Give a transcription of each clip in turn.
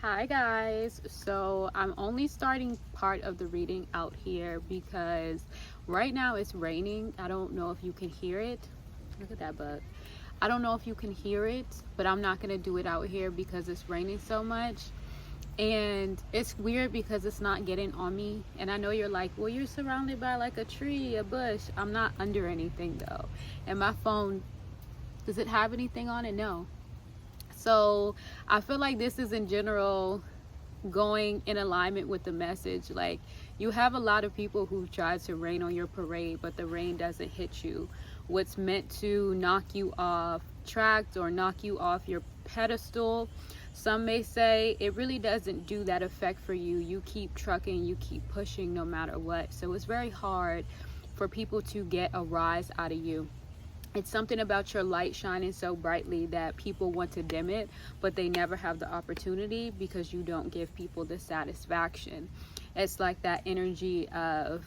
Hi guys, so I'm only starting part of the reading out here because right now it's raining. I don't know if you can hear it. Look at that bug. I don't know if you can hear it, but I'm not gonna do it out here because it's raining so much. And it's weird because it's not getting on me. And I know you're like, well, you're surrounded by like a tree, a bush. I'm not under anything though. And my phone, does it have anything on it? No. So I feel like this is in general going in alignment with the message. Like, you have a lot of people who try to rain on your parade, but the rain doesn't hit you. What's meant to knock you off track or knock you off your pedestal, some may say, it really doesn't do that effect for you. You keep trucking, you keep pushing no matter what. So it's very hard for people to get a rise out of you. It's something about your light shining so brightly that people want to dim it, but they never have the opportunity because you don't give people the satisfaction. It's like that energy of,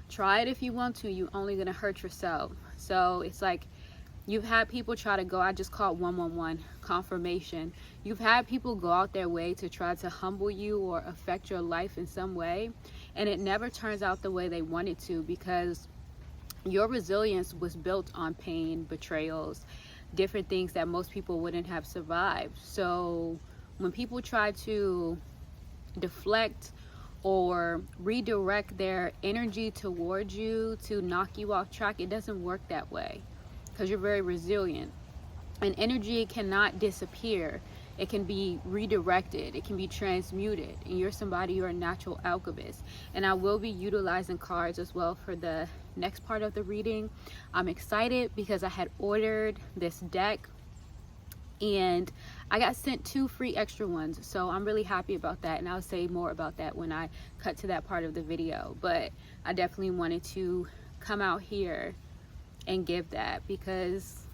try it if you want to, you're only gonna hurt yourself. So it's like, you've had people try to go, I just call it 111 confirmation. You've had people go out their way to try to humble you or affect your life in some way, and it never turns out the way they want it to, because your resilience was built on pain, betrayals, different things that most people wouldn't have survived. So when people try to deflect or redirect their energy towards you to knock you off track, it doesn't work that way because you're very resilient. And energy cannot disappear. It can be redirected, it can be transmuted, and you're a natural alchemist. And I will be utilizing cards as well for the next part of the reading. I'm excited because I had ordered this deck and I got sent 2 free extra ones, so I'm really happy about that, and I'll say more about that when I cut to that part of the video. But I definitely wanted to come out here and give that because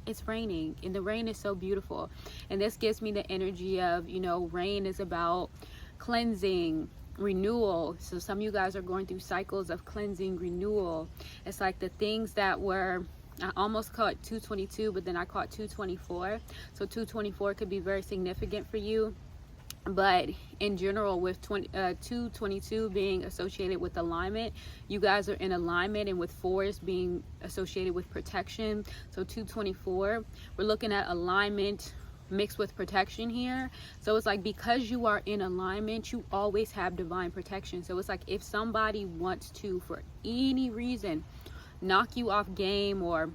it's raining and the rain is so beautiful. And this gives me the energy of, rain is about cleansing, renewal. So some of you guys are going through cycles of cleansing, renewal. It's like the things that were, I almost caught 222, but then I caught 224. So 224 could be very significant for you. But in general, with 222 being associated with alignment, you guys are in alignment, and with 4s being associated with protection. So 224, we're looking at alignment mixed with protection here. So it's like, because you are in alignment, you always have divine protection. So it's like, if somebody wants to, for any reason, knock you off game, or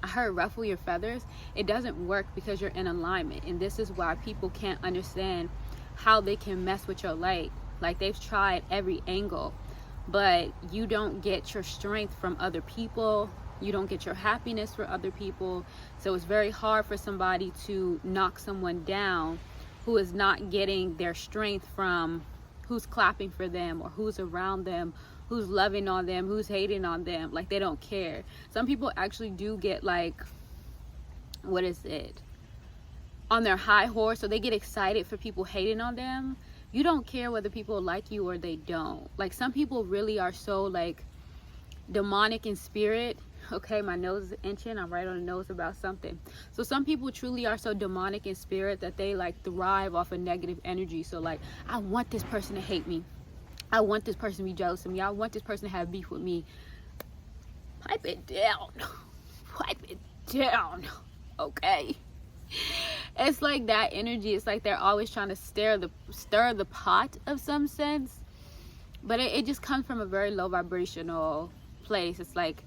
I heard ruffle your feathers, it doesn't work because you're in alignment. And this is why people can't understand how they can mess with your light. Like, they've tried every angle, but you don't get your strength from other people, you don't get your happiness from other people. So it's very hard for somebody to knock someone down who is not getting their strength from who's clapping for them, or who's around them, who's loving on them, who's hating on them. Like, they don't care. Some people actually do get, like, what is it, on their high horse, so they get excited for people hating on them. You don't care whether people like you or they don't. Like, some people really are so, like, demonic in spirit. Okay, my nose is itching, I'm right on the nose about something. So some people truly are so demonic in spirit that they, like, thrive off of negative energy. So, like, I want this person to hate me, I want this person to be jealous of me, I want this person to have beef with me. Pipe it down. Pipe it down. Okay? It's like that energy. It's like they're always trying to stir the pot of some sense. But it just comes from a very low vibrational place. It's like,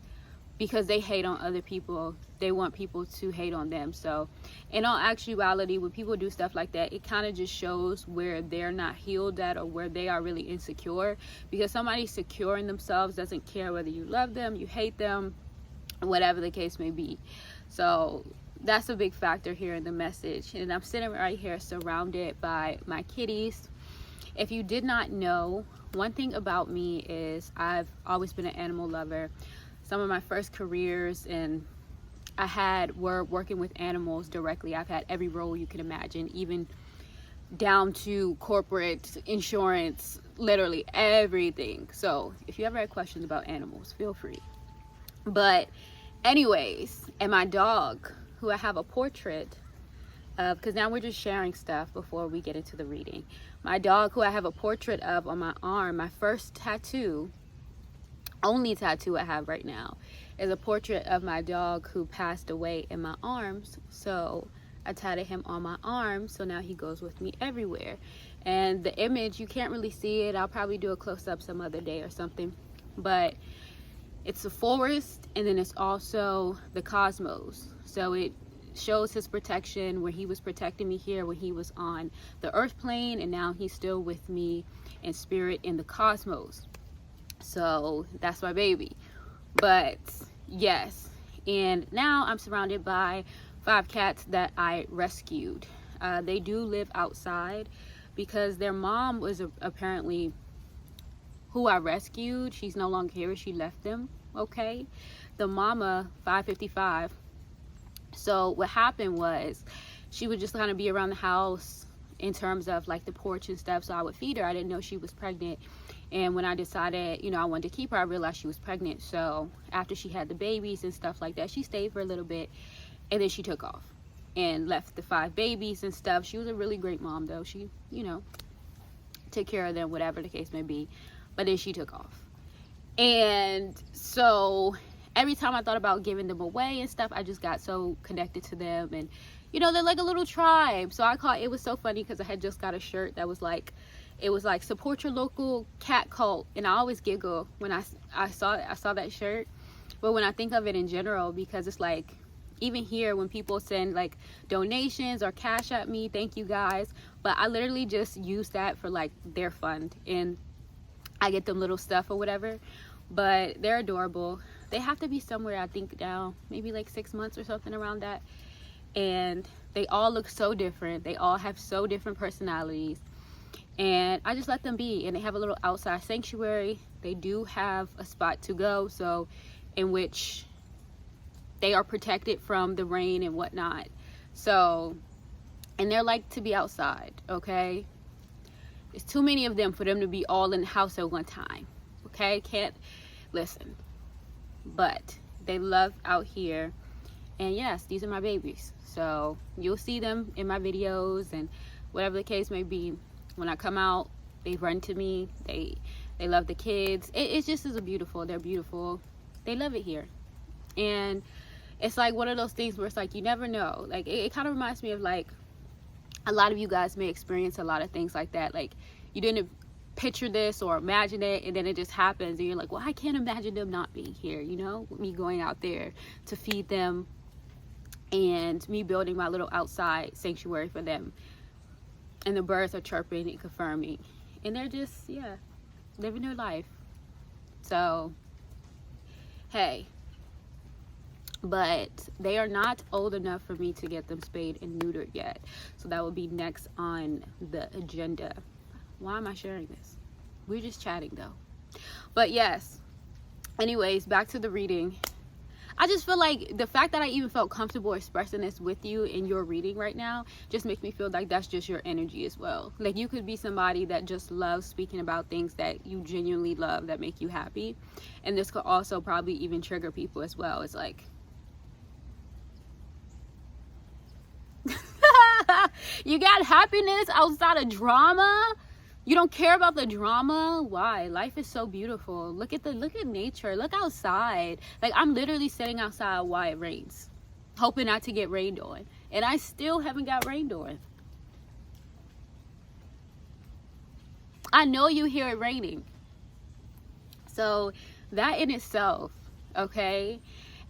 because they hate on other people, they want people to hate on them. So in all actuality, when people do stuff like that, it kind of just shows where they're not healed at, or where they are really insecure. Because somebody secure in themselves doesn't care whether you love them, you hate them, whatever the case may be. So that's a big factor here in the message. And I'm sitting right here surrounded by my kitties. If you did not know, one thing about me is I've always been an animal lover. Some of my first careers and were working with animals directly. I've had every role you can imagine, even down to corporate insurance, literally everything. So if you ever had questions about animals, feel free. But anyways, and my dog, who I have a portrait because now we're just sharing stuff before we get into the reading. My dog, who I have a portrait of on my arm, my first tattoo, only tattoo I have right now, is a portrait of my dog who passed away in my arms. So I tatted him on my arm, so now he goes with me everywhere. And the image, you can't really see it. I'll probably do a close-up some other day or something, but it's a forest, and then it's also the cosmos. So it shows his protection, where he was protecting me here when he was on the earth plane, and now he's still with me in spirit in the cosmos. So that's my baby. But yes, and now I'm surrounded by 5 cats that I rescued. They do live outside because their mom was apparently who I rescued. She's no longer here. She left them. Okay, the mama 555. So what happened was, she would just kind of be around the house in terms of like the porch and stuff, so I would feed her. I didn't know she was pregnant, and when I decided, you know, I wanted to keep her, I realized she was pregnant. So after she had the babies and stuff like that, she stayed for a little bit, and then she took off and left the 5 babies and stuff. She was a really great mom though. She, you know, took care of them, whatever the case may be. But then she took off. And so every time I thought about giving them away and stuff, I just got so connected to them. And you know, they're like a little tribe. So it was so funny because I had just got a shirt that was like, it was like, support your local cat cult. And I always giggle when I saw that shirt. But when I think of it in general, because it's like, even here when people send like donations or cash at me, thank you guys, but I literally just use that for like their fund, and I get them little stuff or whatever. But they're adorable. They have to be somewhere, I think now maybe like 6 months or something around that, and they all look so different. They all have so different personalities, and I just let them be. And they have a little outside sanctuary. They do have a spot to go, so in which they are protected from the rain and whatnot. So, and they're like to be outside, okay? There's too many of them for them to be all in the house at one time, okay? Can't listen. But they love out here. And yes, these are my babies. So you'll see them in my videos and whatever the case may be. When I come out, they run to me. They love the kids. It just is beautiful. They're beautiful. They love it here. And it's like one of those things where it's like, you never know. Like it kind of reminds me of like, a lot of you guys may experience a lot of things like that. Like you didn't picture this or imagine it, and then it just happens, and you're like, well, I can't imagine them not being here, you know, me going out there to feed them and me building my little outside sanctuary for them, and the birds are chirping and confirming, and they're just, yeah, living their life. So hey, but they are not old enough for me to get them spayed and neutered yet, so that will be next on the agenda. Why am I sharing this? We're just chatting though. But yes, anyways, back to the reading. I just feel like the fact that I even felt comfortable expressing this with you in your reading right now just makes me feel like that's just your energy as well. Like you could be somebody that just loves speaking about things that you genuinely love, that make you happy, and this could also probably even trigger people as well. It's like, you got happiness outside of drama? You don't care about the drama? Why? Life is so beautiful. Look at nature. Look outside. Like I'm literally sitting outside while it rains, hoping not to get rained on, and I still haven't got rained on. I know you hear it raining. So that in itself, okay?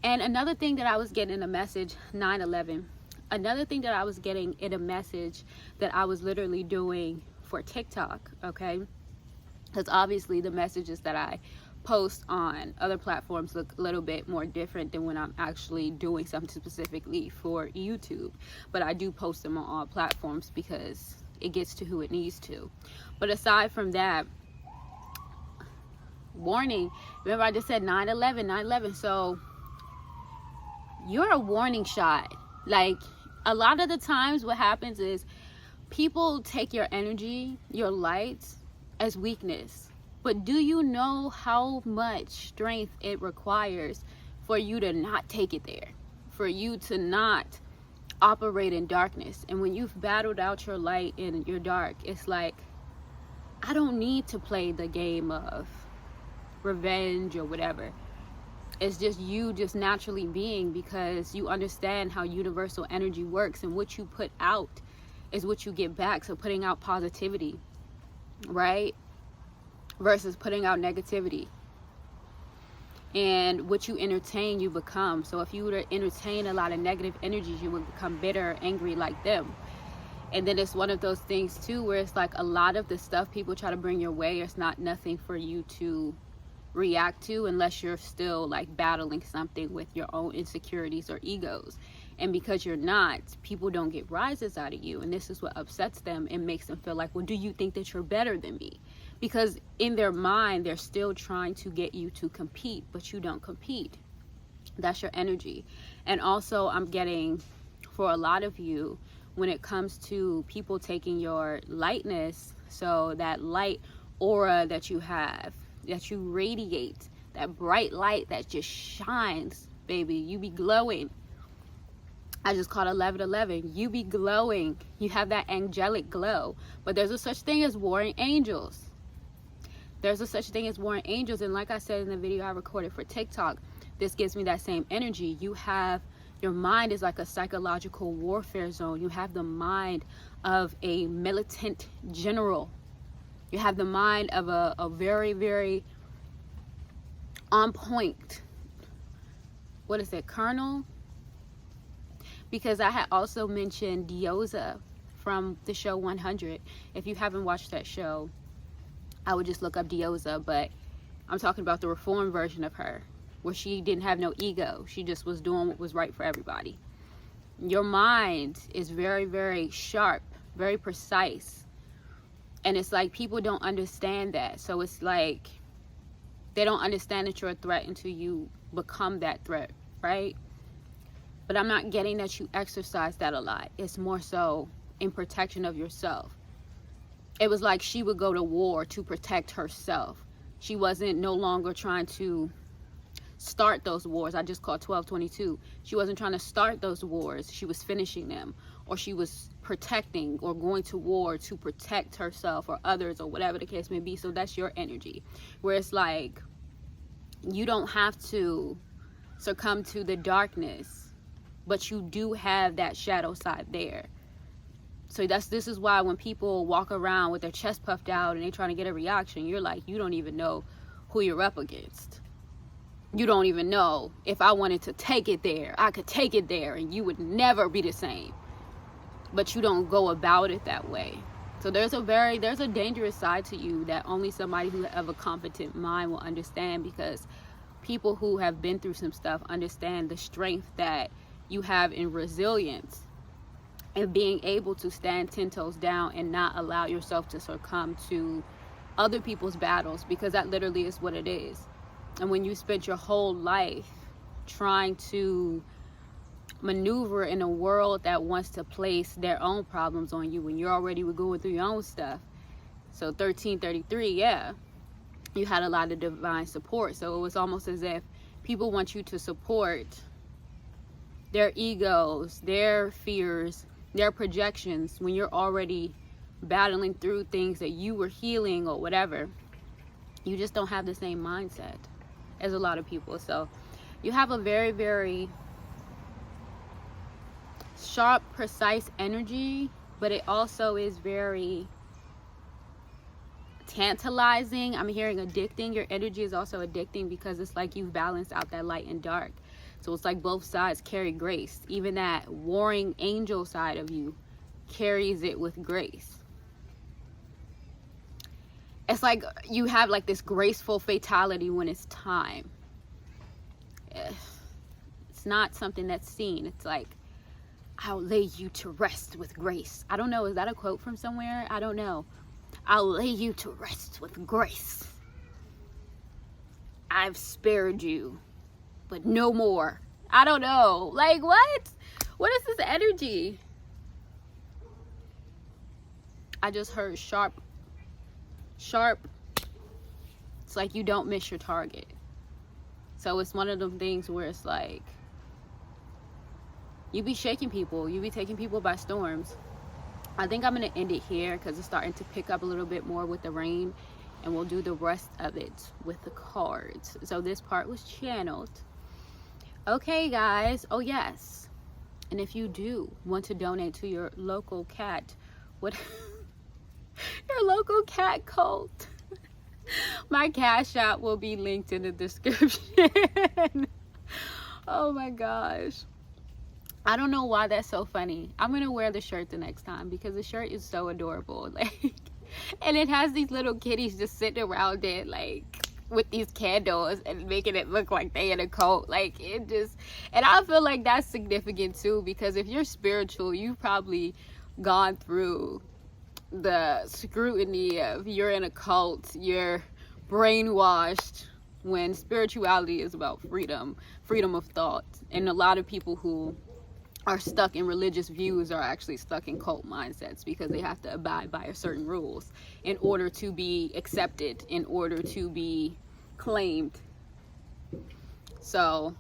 And another thing that I was getting in a message, 9/11. Another thing that I was getting in a message that I was literally doing for TikTok, okay? Because obviously the messages that I post on other platforms look a little bit more different than when I'm actually doing something specifically for YouTube. But I do post them on all platforms because it gets to who it needs to. But aside from that, warning, remember I just said 9/11, 9/11. So you're a warning shot. Like a lot of the times what happens is people take your energy, your light, as weakness. But do you know how much strength it requires for you to not take it there? For you to not operate in darkness. And when you've battled out your light and your dark, it's like, I don't need to play the game of revenge or whatever. It's just you just naturally being, because you understand how universal energy works, and what you put out is what you get back. So putting out positivity, right, versus putting out negativity. And what you entertain, you become. So if you were to entertain a lot of negative energies, you would become bitter, angry like them. And then it's one of those things too, where it's like a lot of the stuff people try to bring your way, it's not nothing for you to react to unless you're still like battling something with your own insecurities or egos. And because you're not, people don't get rises out of you. And this is what upsets them and makes them feel like, well, do you think that you're better than me? Because in their mind, they're still trying to get you to compete, but you don't compete. That's your energy. And also I'm getting, for a lot of you, when it comes to people taking your lightness, so that light aura that you have, that you radiate, that bright light that just shines, baby, you be glowing. I just called 1111. You be glowing. You have that angelic glow. But there's a such thing as warring angels. There's a such thing as warring angels. And like I said in the video I recorded for TikTok, this gives me that same energy. You have, your mind is like a psychological warfare zone. You have the mind of a militant general. You have the mind of a very, very on point, what is it, colonel? Because I had also mentioned Diosa from the show 100. If you haven't watched that show, I would just look up Diosa, but I'm talking about the reformed version of her, where she didn't have no ego. She just was doing what was right for everybody. Your mind is very, very sharp, very precise. And it's like people don't understand that. So it's like they don't understand that you're a threat until you become that threat, right? But I'm not getting that you exercise that a lot. It's more so in protection of yourself. It was like she would go to war to protect herself. She wasn't no longer trying to start those wars. I just called 1222. She wasn't trying to start those wars. She was finishing them. Or she was protecting or going to war to protect herself or others or whatever the case may be. So that's your energy. Where it's like, you don't have to succumb to the darkness, but you do have that shadow side there. So this is why when people walk around with their chest puffed out and they're trying to get a reaction, you're like, you don't even know who you're up against. You don't even know, if I wanted to take it there, I could take it there and you would never be the same. But you don't go about it that way. So there's a dangerous side to you that only somebody who have a competent mind will understand, because people who have been through some stuff understand the strength that you have in resilience and being able to stand 10 toes down and not allow yourself to succumb to other people's battles, because that literally is what it is. And when you spent your whole life trying to maneuver in a world that wants to place their own problems on you when you're already going through your own stuff. So 1333, yeah, you had a lot of divine support. So it was almost as if people want you to support their egos, their fears, their projections when you're already battling through things that you were healing or whatever. You just don't have the same mindset as a lot of people. So you have a very, very sharp, precise energy, but it also is very tantalizing. I'm hearing addicting. Your energy is also addicting, because it's like you've balanced out that light and dark. So it's like both sides carry grace. Even that warring angel side of you carries it with grace. It's like you have like this graceful fatality when it's time. It's not something that's seen. It's like, I'll lay you to rest with grace. I don't know. Is that a quote from somewhere? I don't know. I'll lay you to rest with grace. I've spared you, but no more. I don't know. Like, what? What is this energy? I just heard sharp. Sharp. It's like you don't miss your target. So it's one of them things where it's like, You be shaking people. You be taking people by storms. I think I'm going to end it here because it's starting to pick up a little bit more with the rain. And we'll do the rest of it with the cards. So this part was channeled. Okay, guys. Oh, yes. And if you do want to donate to your local cat, what your local cat cult, my Cash App will be linked in the description. Oh my gosh. I don't know why that's so funny. I'm gonna wear the shirt the next time because the shirt is so adorable. Like, and it has these little kitties just sitting around it, like with these candles and making it look like they in a cult. Like, it just, and I feel like that's significant too, because if you're spiritual, you've probably gone through the scrutiny of you're in a cult, you're brainwashed, when spirituality is about freedom of thought. And a lot of people who are stuck in religious views are actually stuck in cult mindsets because they have to abide by certain rules in order to be accepted, in order to be claimed. So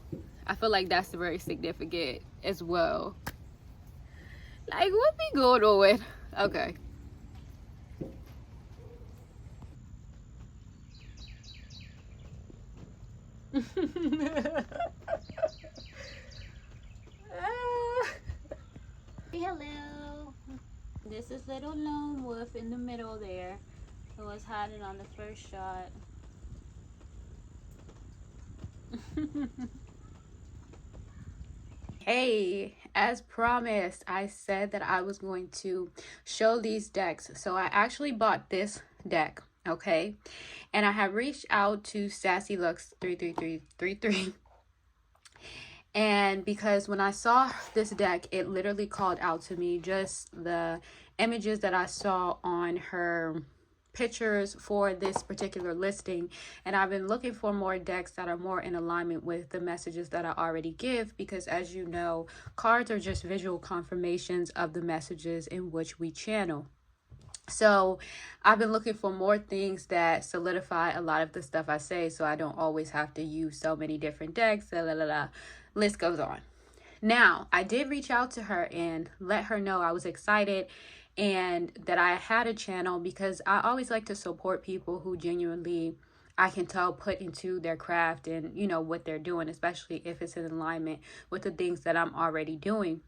I feel like that's very significant as well. Like, what be going on? Okay. Hello. This is little lone wolf in the middle there, who was hiding on the first shot. Hey, as promised, I said that I was going to show these decks. So I actually bought this deck, okay? And I have reached out to Sassy Lux 33333. And because when I saw this deck, it literally called out to me, just the images that I saw on her pictures for this particular listing. And I've been looking for more decks that are more in alignment with the messages that I already give, because as you know, cards are just visual confirmations of the messages in which we channel. So I've been looking for more things that solidify a lot of the stuff I say, so I don't always have to use so many different decks. List goes on. Now, I did reach out to her and let her know I was excited and that I had a channel, because I always like to support people who genuinely, I can tell, put into their craft and, you know, what they're doing, especially if it's in alignment with the things that I'm already doing.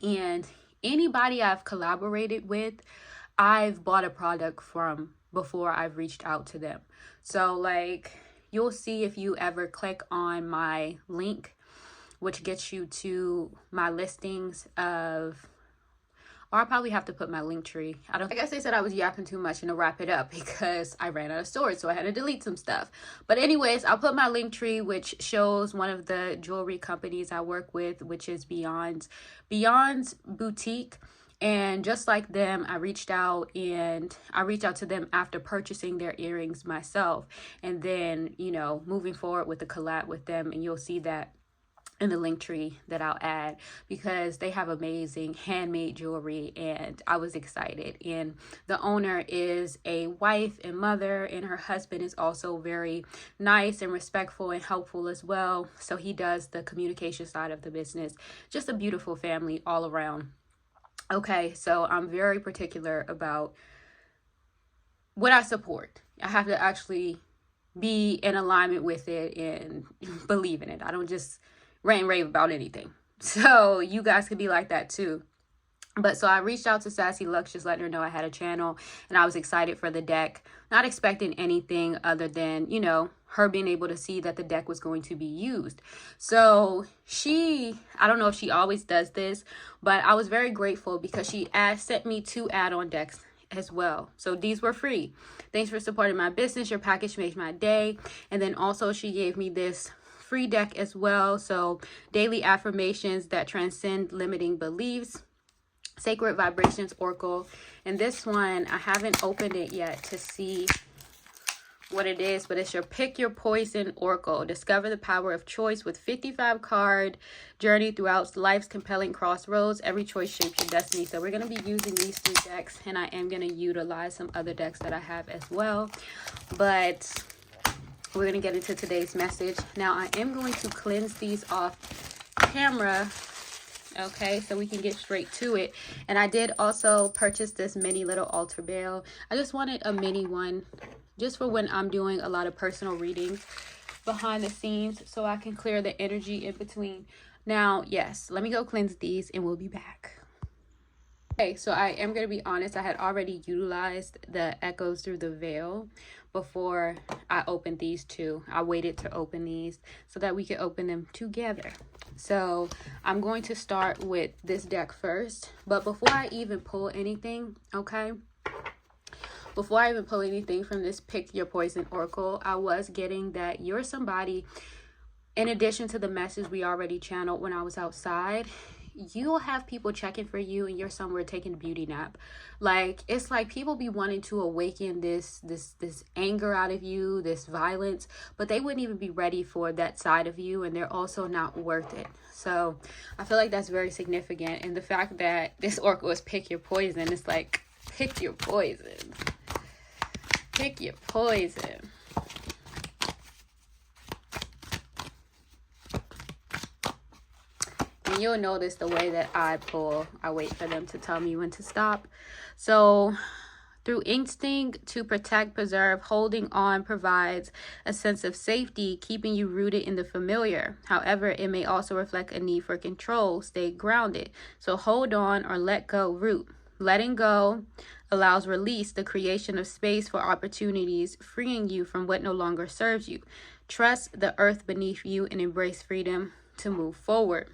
And anybody I've collaborated with, I've bought a product from before I've reached out to them. So like, you'll see if you ever click on my link, which gets you to my listings of, or I'll probably have to put my link tree. I guess they said I was yapping too much, and to wrap it up because I ran out of storage, so I had to delete some stuff. But anyways, I'll put my link tree, which shows one of the jewelry companies I work with, which is Beyond's Boutique. And just like them, I reached out to them after purchasing their earrings myself, and then, you know, moving forward with the collab with them. And you'll see that in the link tree that I'll add, because they have amazing handmade jewelry, and I was excited. And the owner is a wife and mother, and her husband is also very nice and respectful and helpful as well. So he does the communication side of the business. Just a beautiful family all around. Okay, so I'm very particular about what I support. I have to actually be in alignment with it and believe in it. I don't just rant and rave about anything. So you guys could be like that too. But so I reached out to Sassy Lux, just letting her know I had a channel, and I was excited for the deck. Not expecting anything other than, you know, her being able to see that the deck was going to be used. So I don't know if she always does this, but I was very grateful because she sent me 2 add-on decks as well. So these were free. Thanks for supporting my business. Your package makes my day. And then also she gave me this free deck as well. So daily affirmations that transcend limiting beliefs. Sacred Vibrations Oracle. And this one, I haven't opened it yet to see what it is, but it's your Pick Your Poison Oracle. Discover the power of choice with 55 card journey throughout life's compelling crossroads. Every choice shapes your destiny. So we're going to be using these 3 decks, and I am going to utilize some other decks that I have as well. But we're going to get into today's message. Now, I am going to cleanse these off camera Okay, so we can get straight to it. And I did also purchase this mini little altar bell. I just wanted a mini one just for when I'm doing a lot of personal readings behind the scenes, so I can clear the energy in between. Now, yes, let me go cleanse these and we'll be back. Okay, so I am going to be honest, I had already utilized the echoes through the veil before I opened these two. I waited to open these so that we could open them together. So I'm going to start with this deck first, but before I even pull anything, okay, before I even pull anything from this Pick Your Poison Oracle, I was getting that you're somebody, in addition to the message we already channeled when I was outside, you'll have people checking for you and you're somewhere taking a beauty nap. Like, it's like people be wanting to awaken this anger out of you, this violence, but they wouldn't even be ready for that side of you, and they're also not worth it. So I feel like that's very significant. And the fact that this oracle is pick your poison, it's like, pick your poison. Pick your poison. And you'll notice the way that I pull, I wait for them to tell me when to stop. So through instinct to protect, preserve, holding on provides a sense of safety, keeping you rooted in the familiar. However, it may also reflect a need for control. Stay grounded. So hold on or let go, root. Letting go allows release, the creation of space for opportunities, freeing you from what no longer serves you. Trust the earth beneath you and embrace freedom to move forward.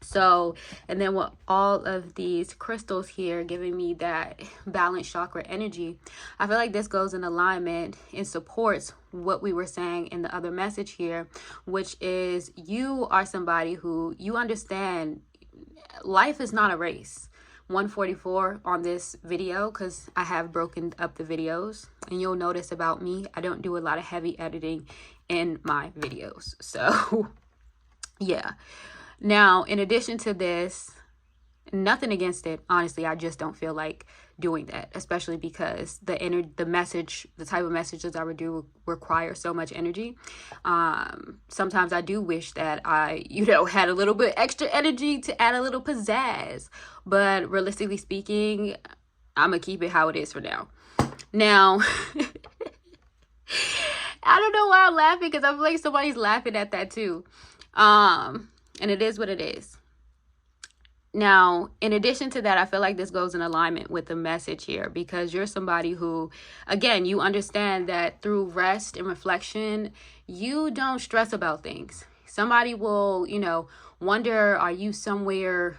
So, and then with all of these crystals here giving me that balanced chakra energy, I feel like this goes in alignment and supports what we were saying in the other message here, which is you are somebody who, you understand life is not a race. 144 on this video, because I have broken up the videos, and you'll notice about me, I don't do a lot of heavy editing in my videos. So yeah. Now, in addition to this, nothing against it. Honestly, I just don't feel like doing that, especially because the type of messages I would do require so much energy. Sometimes I do wish that I, had a little bit extra energy to add a little pizzazz, but realistically speaking, I'm gonna keep it how it is for now. Now, I don't know why I'm laughing, because I feel like somebody's laughing at that too. And it is what it is. Now, in addition to that, I feel like this goes in alignment with the message here, because you're somebody who, again, you understand that through rest and reflection, you don't stress about things. Somebody will, wonder, are you somewhere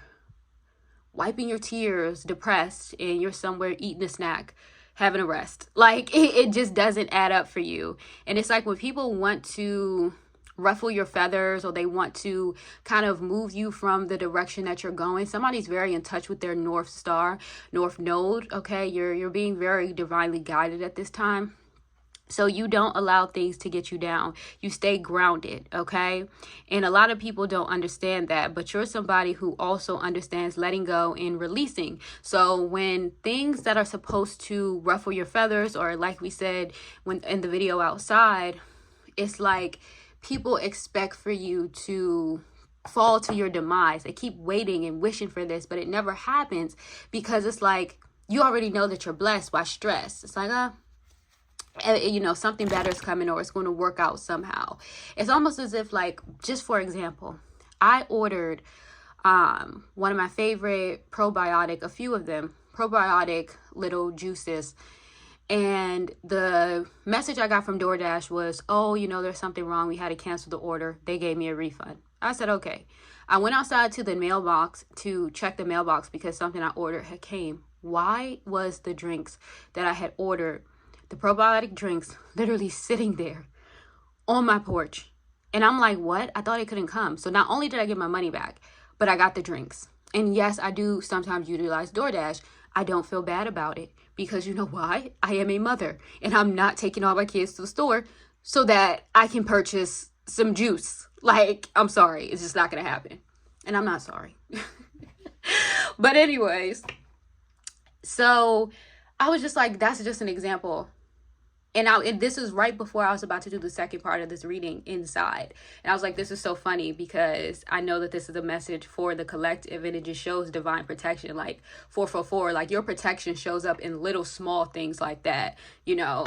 wiping your tears, depressed, and you're somewhere eating a snack, having a rest? Like, it just doesn't add up for you. And it's like when people want to ruffle your feathers, or they want to kind of move you from the direction that you're going, somebody's very in touch with their north star, north node. Okay, you're being very divinely guided at this time. So you don't allow things to get you down. You stay grounded, okay? And a lot of people don't understand that, but you're somebody who also understands letting go and releasing. So when things that are supposed to ruffle your feathers, or like we said when in the video outside, it's like people expect for you to fall to your demise. They keep waiting and wishing for this, but it never happens, because it's like you already know that you're blessed. Why stress? It's like, something better is coming, or it's going to work out somehow. It's almost as if, like, just for example, I ordered one of my favorite probiotic, a few of them, probiotic little juices. And the message I got from DoorDash was, oh, there's something wrong. We had to cancel the order. They gave me a refund. I said, okay. I went outside to the mailbox to check the mailbox because something I ordered had came. Why was the drinks that I had ordered, the probiotic drinks, literally sitting there on my porch? And I'm like, what? I thought it couldn't come. So not only did I get my money back, but I got the drinks. And yes, I do sometimes utilize DoorDash. I don't feel bad about it, because you know why? I am a mother, and I'm not taking all my kids to the store so that I can purchase some juice. Like, I'm sorry. It's just not going to happen. And I'm not sorry. But anyways, so I was just like, that's just an example. And this is right before I was about to do the second part of this reading inside. And I was like, this is so funny because I know that this is a message for the collective, and it just shows divine protection. Like 444, like your protection shows up in little small things like that, you know,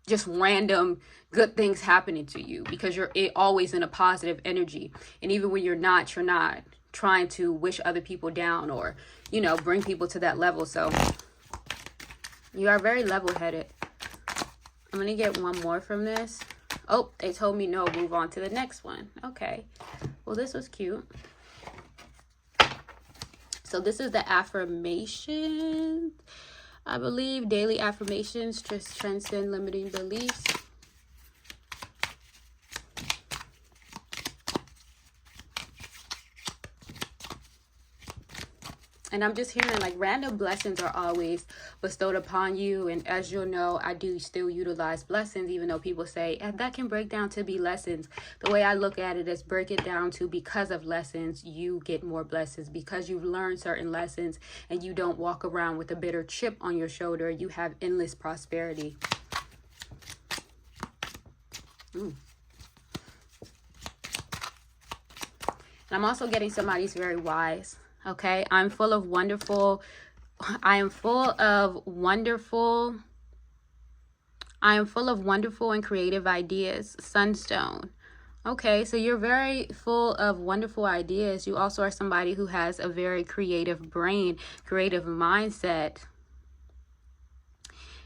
just random good things happening to you because you're always in a positive energy. And even when you're not trying to wish other people down or, you know, bring people to that level. So you are very level-headed. I'm going to get one more from this. Oh, they told me no, move on to the next one. Okay. Well, this was cute. So this is the affirmation. I believe daily affirmations just transcend limiting beliefs. And I'm just hearing like random blessings are always bestowed upon you. And as you'll know, I do still utilize blessings, even though people say that can break down to be lessons. The way I look at it is break it down to because of lessons, you get more blessings. Because you've learned certain lessons and you don't walk around with a bitter chip on your shoulder, you have endless prosperity. And I'm also getting somebody's very wise. Okay, I am full of wonderful and creative ideas. Sunstone. Okay, so you're very full of wonderful ideas. You also are somebody who has a very creative brain, creative mindset.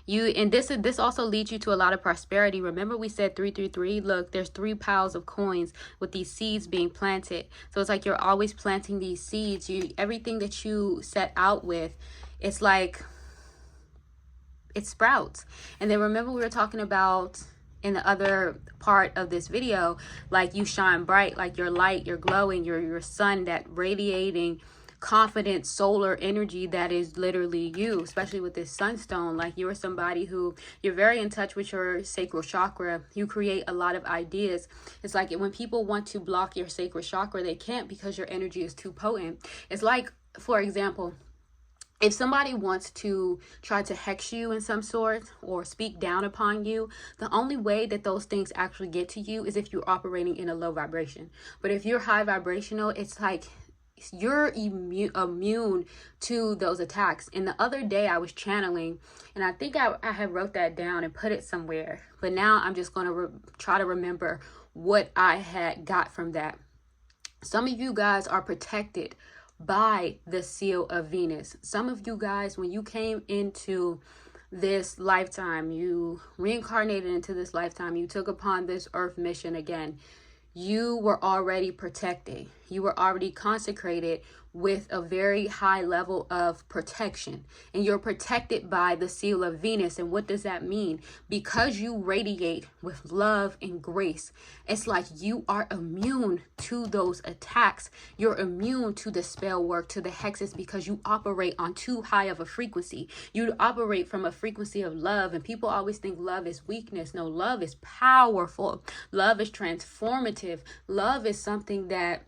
This also leads you to a lot of prosperity. Remember we said 333. Look, there's 3 piles of coins with these seeds being planted. So it's like you're always planting these seeds. Everything that you set out with, it's like it sprouts. And then remember we were talking about in the other part of this video, like you shine bright, like your light, you're glowing, your sun, that radiating confident solar energy that is literally you, especially with this sunstone. Like you're somebody who you're very in touch with your sacral chakra. You create a lot of ideas. It's like when people want to block your sacral chakra, they can't because your energy is too potent. It's like, for example, if somebody wants to try to hex you in some sort or speak down upon you, the only way that those things actually get to you is if you're operating in a low vibration. But if you're high vibrational, it's like you're immune to those attacks. And the other day I was channeling, and I think I had wrote that down and put it somewhere, but now I'm just going to try to remember what I had got from that. Some of you guys are protected by the seal of Venus. Some of you guys, when you came into this lifetime, you reincarnated into this lifetime, you took upon this earth mission again, you were already protected. You were already consecrated with a very high level of protection. And you're protected by the seal of Venus. And what does that mean? Because you radiate with love and grace, it's like you are immune to those attacks. You're immune to the spell work, to the hexes, because you operate on too high of a frequency. You operate from a frequency of love. And people always think love is weakness. No, love is powerful. Love is transformative. Love is something that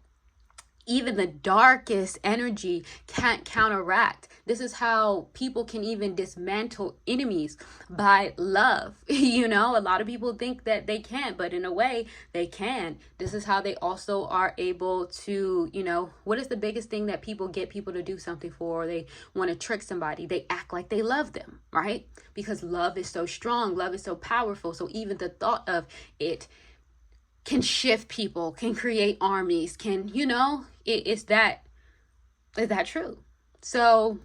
even the darkest energy can't counteract. This is how people can even dismantle enemies, by love. You know, a lot of people think that they can't, but in a way they can. This is how they also are able to, you know, what is the biggest thing that people get people to do something for? Or they want to trick somebody. They act like they love them, right? Because love is so strong. Love is so powerful. So even the thought of it can shift people, can create armies, can, you know, is that true? So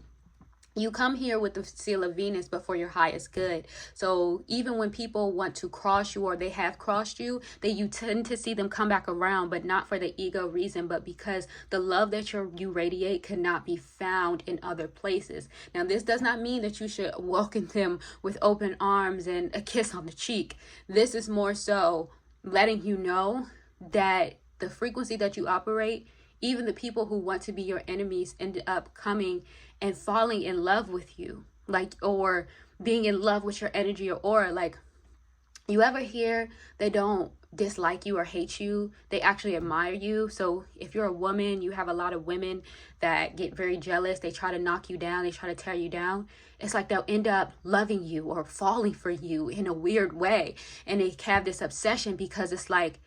you come here with the seal of Venus, but for your highest good. So even when people want to cross you or they have crossed you, you tend to see them come back around, but not for the ego reason, but because the love that you radiate cannot be found in other places. Now, this does not mean that you should welcome them with open arms and a kiss on the cheek. This is more so letting you know that the frequency that you operate, even the people who want to be your enemies end up coming and falling in love with you, like, or being in love with your energy or aura. Like, You ever hear they don't dislike you or hate you, they actually admire you? So if you're a woman, you have a lot of women that get very jealous, they try to knock you down, they try to tear you down. It's like they'll end up loving you or falling for you in a weird way, and they have this obsession because it's like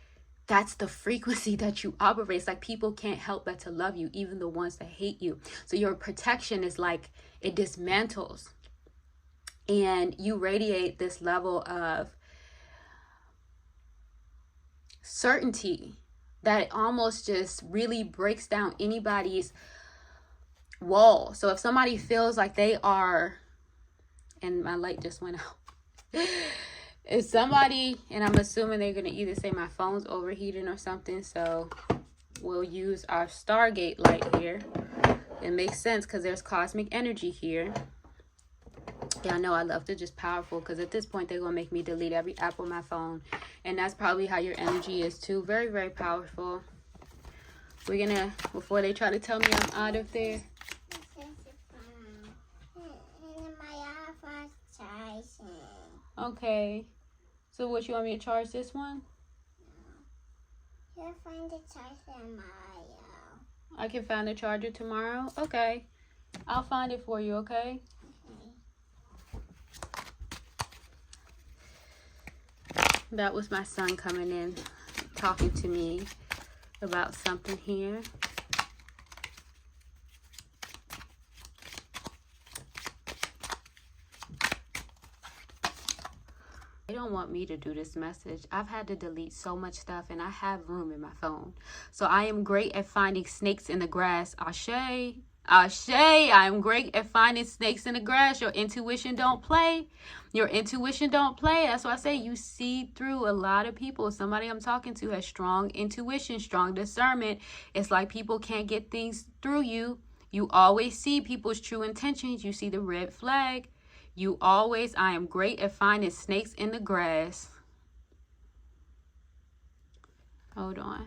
that's the frequency that you operate. It's like people can't help but to love you, even the ones that hate you. So your protection is like it dismantles, and you radiate this level of certainty that almost just really breaks down anybody's wall. So if somebody feels like they are, and my light just went out. If somebody, and I'm assuming they're going to either say my phone's overheating or something, so we'll use our Stargate light here. It makes sense because there's cosmic energy here. Yeah, I know I love to just powerful, because at this point they're going to make me delete every app on my phone. And that's probably how your energy is too. Very, very powerful. We're going to, before they try to tell me I'm out of there. Okay. So what, you want me to charge this one? You'll find the charger tomorrow. I can find the charger tomorrow? Okay. I'll find it for you, okay? That was my son coming in, talking to me about something here. They don't want me to do this message. I've had to delete so much stuff, and I have room in my phone. So I am great at finding snakes in the grass. Ashe. Ashe. I am great at finding snakes in the grass. Your intuition don't play. Your intuition don't play. That's why I say you see through a lot of people. Somebody I'm talking to has strong intuition, strong discernment. It's like people can't get things through you. You always see people's true intentions. You see the red flag. You always, I am great at finding snakes in the grass. Hold on.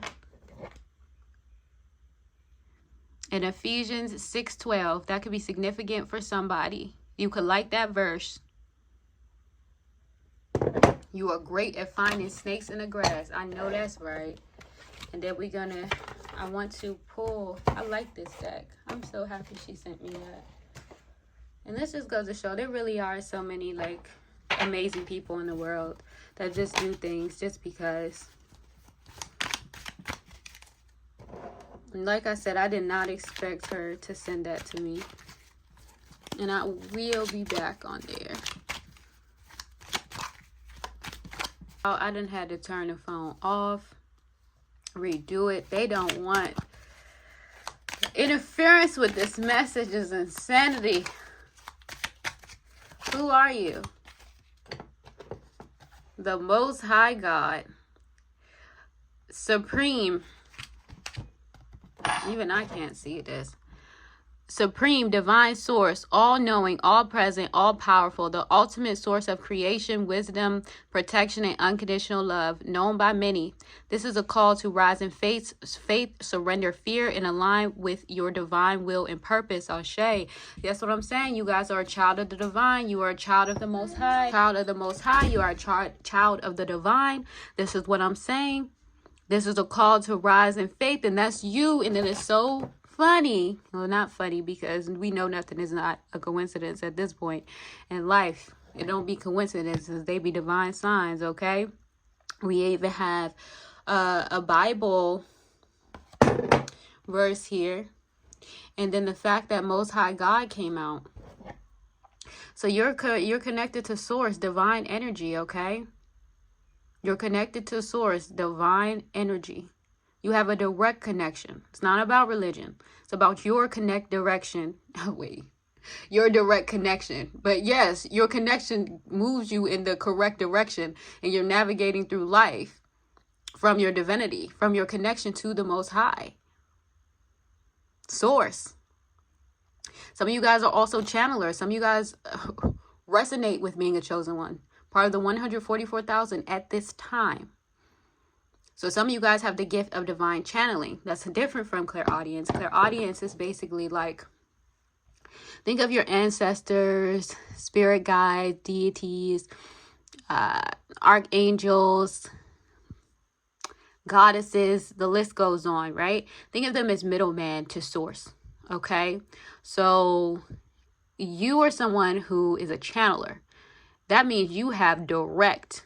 In Ephesians 6:12, that could be significant for somebody. You could like that verse. You are great at finding snakes in the grass. I know that's right. And then we're gonna, I want to pull, I like this deck. I'm so happy she sent me that. And this just goes to show there really are so many like amazing people in the world that just do things just because. And like I said, I did not expect her to send that to me. And I will be back on there. Oh, I done had to turn the phone off, redo it. They don't want interference with this message is insanity. Who are you? The Most High God. Supreme. Even I can't see this. Supreme, divine source, all-knowing, all-present, all-powerful, the ultimate source of creation, wisdom, protection, and unconditional love, known by many. This is a call to rise in faith, surrender fear, and align with your divine will and purpose. Ashe. That's what I'm saying. You guys are a child of the divine. You are a child of the Most High. Child of the Most High. You are a child of the divine. This is what I'm saying. This is a call to rise in faith, and that's you. And it is so funny. Well, not funny, because we know nothing is not a coincidence at this point in life. It don't be coincidences. They be divine signs, okay? We even have a Bible verse here. And then the fact that Most High God came out. So you're connected to source, divine energy, okay? You're connected to source, divine energy. You have a direct connection. It's not about religion. It's about your direction. Your direct connection. But yes, your connection moves you in the correct direction, and you're navigating through life from your divinity, from your connection to the Most High. Source. Some of you guys are also channelers. Some of you guys resonate with being a chosen one. Part of the 144,000 at this time. So some of you guys have the gift of divine channeling. That's different from clairaudience. Clairaudience is basically like, think of your ancestors, spirit guides, deities, archangels, goddesses, the list goes on, right? Think of them as middleman to source, okay? So you are someone who is a channeler. That means you have direct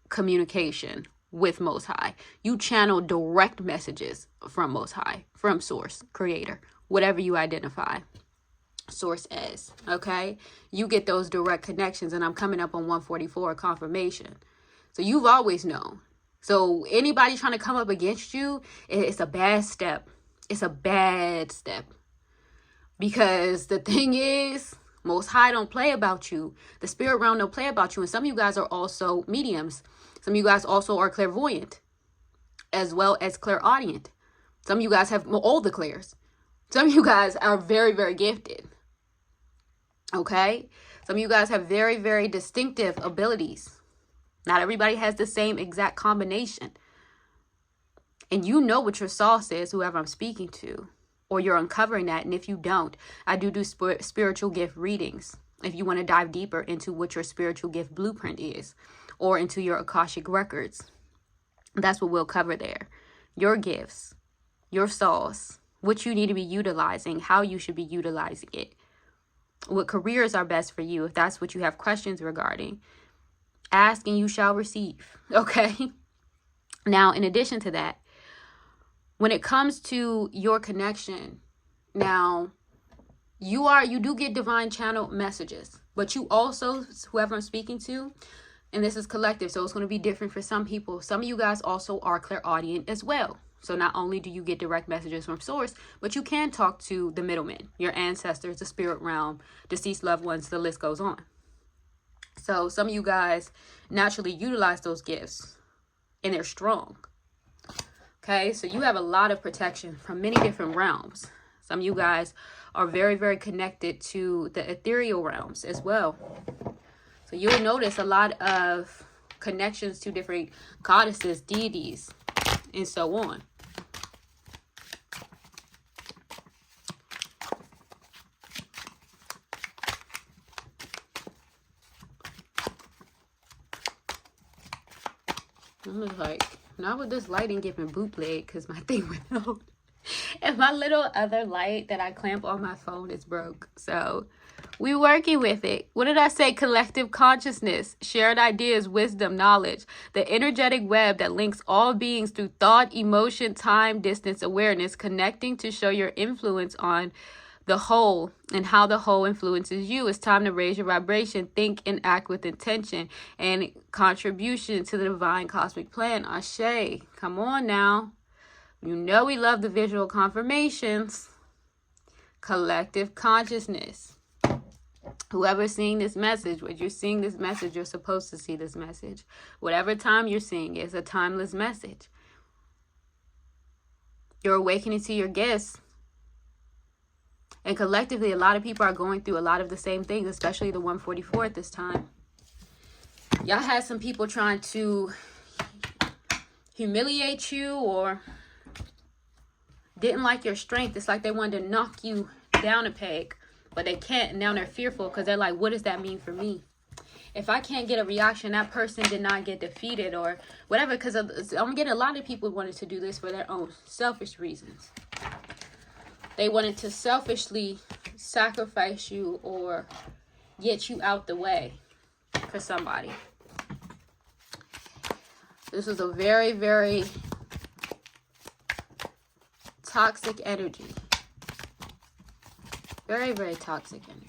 communication with Most High. You channel direct messages from Most High, from Source, Creator, whatever you identify Source as, okay? You get those direct connections, and I'm coming up on 144 confirmation. So you've always known. So anybody trying to come up against you, it's a bad step. It's a bad step. Because the thing is, Most High don't play about you. The spirit realm don't play about you. And some of you guys are also mediums. Some of you guys also are clairvoyant, as well as clairaudient. Some of you guys have all the clairs. Some of you guys are very, very gifted. Okay? Some of you guys have very, very distinctive abilities. Not everybody has the same exact combination. And you know what your sauce is, whoever I'm speaking to. Or you're uncovering that. And if you don't, I do spiritual gift readings. If you want to dive deeper into what your spiritual gift blueprint is. Or into your Akashic records. That's what we'll cover there. Your gifts. Your sauce. What you need to be utilizing. How you should be utilizing it. What careers are best for you. If that's what you have questions regarding. Ask and you shall receive. Okay? Now, in addition to that, when it comes to your connection, now you do get divine channel messages, but you also, whoever I'm speaking to, and this is collective, so it's going to be different for some people. Some of you guys also are clairaudient as well. So not only do you get direct messages from source, but you can talk to the middlemen, your ancestors, the spirit realm, deceased loved ones, the list goes on. So some of you guys naturally utilize those gifts and they're strong. Okay, so you have a lot of protection from many different realms. Some of you guys are very, very connected to the ethereal realms as well. So you'll notice a lot of connections to different goddesses, deities, and so on. I'm just like, not with this lighting giving bootleg, because my thing went out. And my little other light that I clamp on my phone is broke. So we working with it. What did I say? Collective consciousness, shared ideas, wisdom, knowledge. The energetic web that links all beings through thought, emotion, time, distance, awareness, connecting to show your influence on the whole and how the whole influences you. It's time to raise your vibration, think and act with intention and contribution to the divine cosmic plan. Ashe, come on now. You know we love the visual confirmations. Collective consciousness. Whoever's seeing this message, when you're seeing this message, you're supposed to see this message. Whatever time you're seeing it, it's a timeless message. You're awakening to your gifts. And collectively, a lot of people are going through a lot of the same things, especially the 144 at this time. Y'all had some people trying to humiliate you or didn't like your strength. It's like they wanted to knock you down a peg, but they can't. And now they're fearful because they're like, what does that mean for me? If I can't get a reaction, that person did not get defeated or whatever. Because I'm getting a lot of people wanted to do this for their own selfish reasons. They wanted to selfishly sacrifice you or get you out the way for somebody. This is a very, very toxic energy. Very, very toxic energy.